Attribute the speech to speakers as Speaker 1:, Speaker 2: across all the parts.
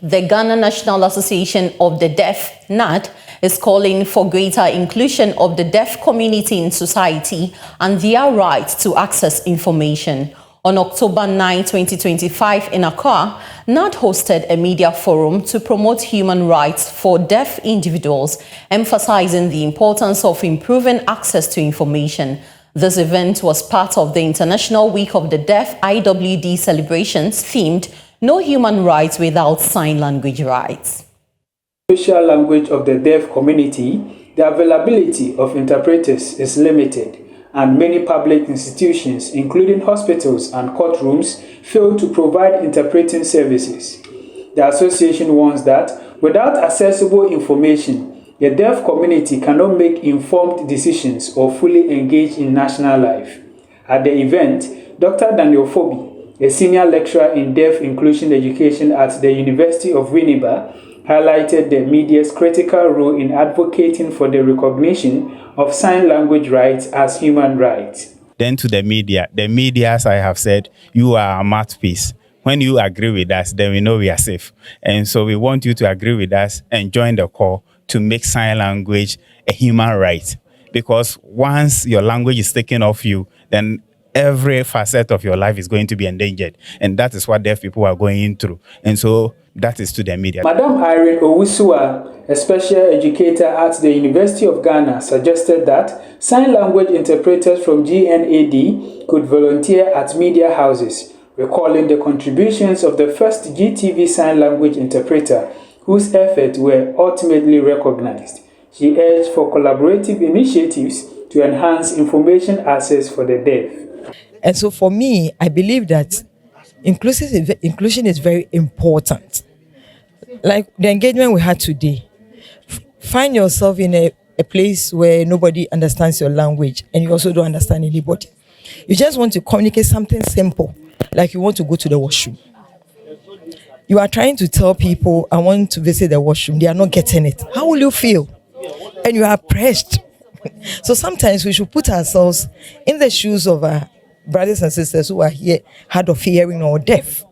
Speaker 1: The Ghana National Association of the Deaf, NAD, is calling for greater inclusion of the deaf community in society and their right to access information. On October 9, 2025 in Accra, NAD hosted a media forum to promote human rights for deaf individuals, emphasizing the importance of improving access to information. This event was part of the International Week of the Deaf IWD celebrations themed No Human Rights Without Sign Language Rights.
Speaker 2: Social language of the deaf community, the availability of interpreters is limited, and many public institutions, including hospitals and courtrooms, fail to provide interpreting services. The association warns that without accessible information, the deaf community cannot make informed decisions or fully engage in national life. At the event, Dr. Daniel Fobi, a senior lecturer in deaf inclusion education at the University of Winneba, highlighted the media's critical role in advocating for the recognition of sign language rights as human rights.
Speaker 3: Then to the media, as I have said, you are a mouthpiece. When you agree with us, then we know we are safe. And so we want you to agree with us and join the call to make sign language a human right. Because once your language is taken off you, then every facet of your life is going to be endangered. And that is what deaf people are going through. And so that is to the media.
Speaker 2: Madam Irene Owusua, a special educator at the University of Ghana, suggested that sign language interpreters from GNAD could volunteer at media houses, recalling the contributions of the first GTV sign language interpreter, whose efforts were ultimately recognized. She urged for collaborative initiatives to enhance information access for the deaf.
Speaker 4: And so for me, I believe that inclusion is very important. Like the engagement we had today, find yourself in a place where nobody understands your language and you also don't understand anybody. You just want to communicate something simple, like you want to go to the washroom. You are trying to tell people, I want to visit the washroom. They are not getting it. How will you feel? And you are pressed. So sometimes we should put ourselves in the shoes of our brothers and sisters who are here, hard of hearing or deaf.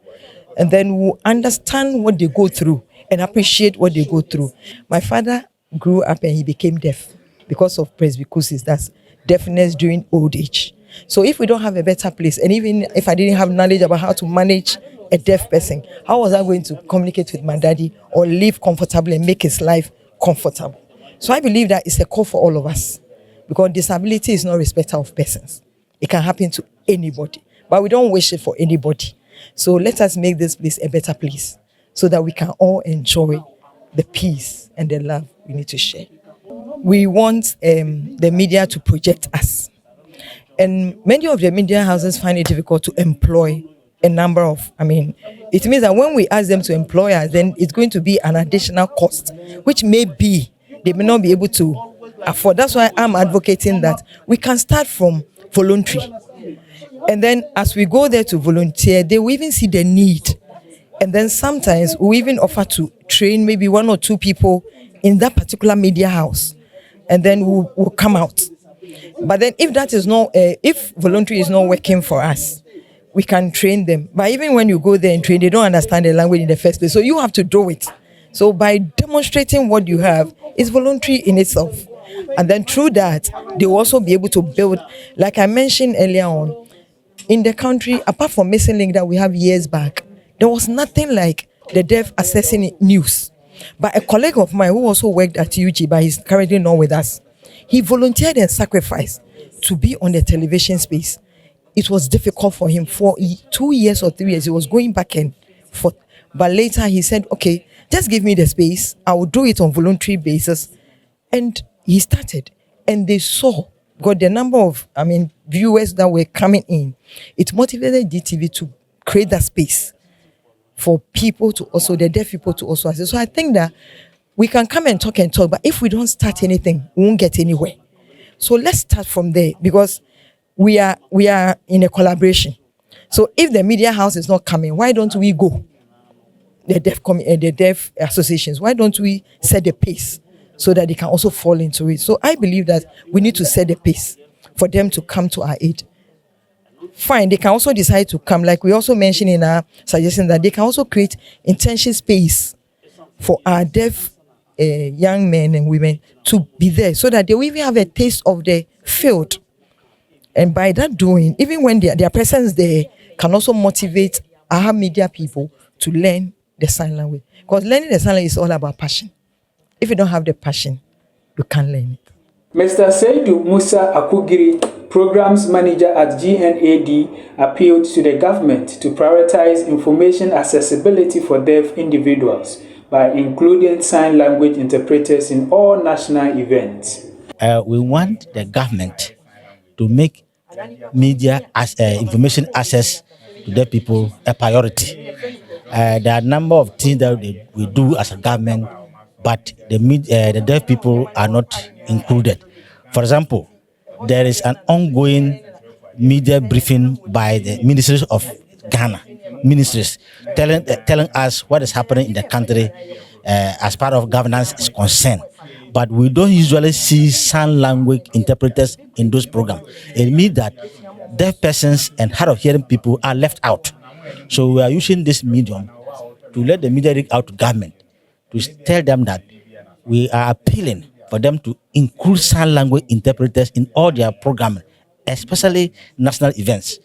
Speaker 4: And then we'll understand what they go through and appreciate what they go through. My father grew up and he became deaf because of presbycusis, that's deafness during old age. So if we don't have a better place, and even if I didn't have knowledge about how to manage a deaf person, how was I going to communicate with my daddy or live comfortably and make his life comfortable? So I believe that it's a call for all of us, because disability is not respecter of persons. It can happen to anybody, but we don't wish it for anybody. So let us make this place a better place so that we can all enjoy the peace and the love we need to share. We want the media to project us. And many of the media houses find it difficult to employ a number of, it means that when we ask them to employ us, then it's going to be an additional cost, which they may not be able to afford. That's why I'm advocating that we can start from voluntary. And then as we go there to volunteer, they will even see the need. And then sometimes we even offer to train maybe one or two people in that particular media house. And then we'll come out. But then if that is not, if voluntary is not working for us, we can train them. But even when you go there and train, they don't understand the language in the first place. So you have to do it. So by demonstrating what you have, it's voluntary in itself. And then through that, they will also be able to build, like I mentioned earlier on, in the country, apart from Missing Link that we have years back, there was nothing like the deaf accessing news. But a colleague of mine who also worked at UG, but he's currently not with us, he volunteered and sacrificed to be on the television space. It was difficult for him for 2 years or 3 years. He was going back and forth. But later he said, okay, just give me the space. I will do it on voluntary basis. And he started. And they saw, got the number of, viewers that were coming in. It motivated GTV to create that space for people to also, the deaf people to also access. So I think that we can come and talk, but if we don't start anything, we won't get anywhere. So let's start from there, because we are in a collaboration. So if the media house is not coming, why don't we go? The deaf associations, why don't we set the pace so that they can also fall into it? So I believe that we need to set the pace for them to come to our aid. fine, they can also decide to come. Like we also mentioned in our suggestion that they can also create intensive space for our deaf young men and women to be there so that they will even have a taste of the field. And by that doing, even when their presence there can also motivate our media people to learn the sign language. Because learning the sign language is all about passion. If you don't have the passion, you can't learn it.
Speaker 2: Mr. Seidu Musa Akugiri, Programs Manager at GNAD, appealed to the government to prioritize information accessibility for deaf individuals by including sign language interpreters in all national events.
Speaker 5: We want the government to make media information access to deaf people a priority. There are a number of things that we do as a government, but the deaf people are not included. For example, there is an ongoing media briefing by the ministries of Ghana, ministries, telling us what is happening in the country as part of governance is concerned. But we don't usually see sign language interpreters in those programs. It means that deaf persons and hard of hearing people are left out. So we are using this medium to let the media reach out to government to tell them that we are appealing for them to include sign language interpreters in all their programs, especially national events.